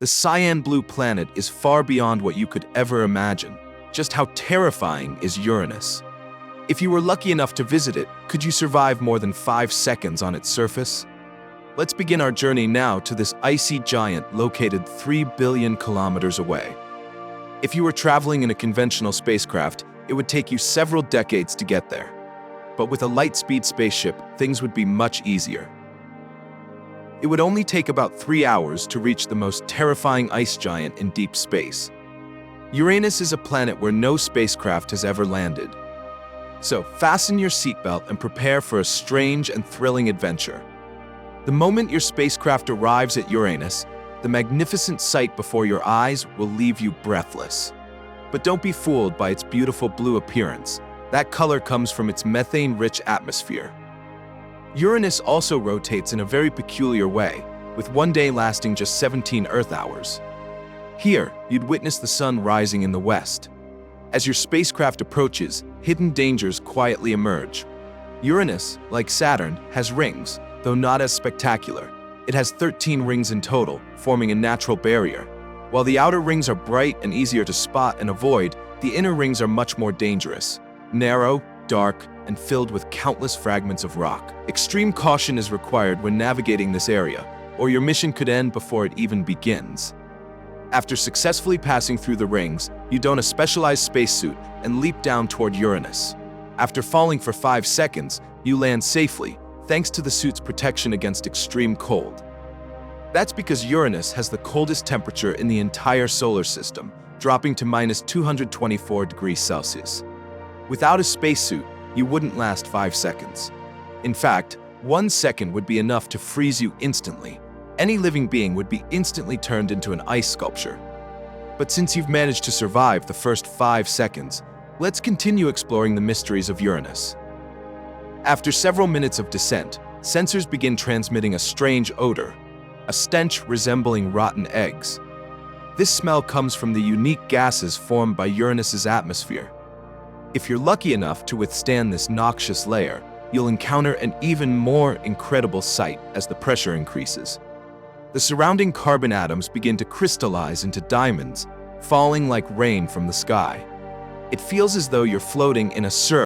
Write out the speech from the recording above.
The cyan blue planet is far beyond what you could ever imagine. Just how terrifying is Uranus? If you were lucky enough to visit it, could you survive more than 5 seconds on its surface? Let's begin our journey now to this icy giant located 3 billion kilometers away. If you were traveling in a conventional spacecraft, it would take you several decades to get there. But with a light-speed spaceship, things would be much easier. It would only take about 3 hours to reach the most terrifying ice giant in deep space. Uranus is a planet where no spacecraft has ever landed. So fasten your seatbelt and prepare for a strange and thrilling adventure. The moment your spacecraft arrives at Uranus, the magnificent sight before your eyes will leave you breathless. But don't be fooled by its beautiful blue appearance. That color comes from its methane-rich atmosphere. Uranus also rotates in a very peculiar way, with one day lasting just 17 Earth hours. Here, you'd witness the sun rising in the west. As your spacecraft approaches, hidden dangers quietly emerge. Uranus, like Saturn, has rings, though not as spectacular. It has 13 rings in total, forming a natural barrier. While the outer rings are bright and easier to spot and avoid, the inner rings are much more dangerous. Narrow, dark, and filled with countless fragments of rock. Extreme caution is required when navigating this area, or your mission could end before it even begins. After successfully passing through the rings, you don a specialized spacesuit and leap down toward Uranus. After falling for 5 seconds, you land safely, thanks to the suit's protection against extreme cold. That's because Uranus has the coldest temperature in the entire solar system, dropping to -224 degrees Celsius. Without a spacesuit, you wouldn't last 5 seconds. In fact, 1 second would be enough to freeze you instantly. Any living being would be instantly turned into an ice sculpture. But since you've managed to survive the first 5 seconds, let's continue exploring the mysteries of Uranus. After several minutes of descent, sensors begin transmitting a strange odor, a stench resembling rotten eggs. This smell comes from the unique gases formed by Uranus's atmosphere. If you're lucky enough to withstand this noxious layer, you'll encounter an even more incredible sight as the pressure increases. The surrounding carbon atoms begin to crystallize into diamonds, falling like rain from the sky. It feels as though you're floating in a surf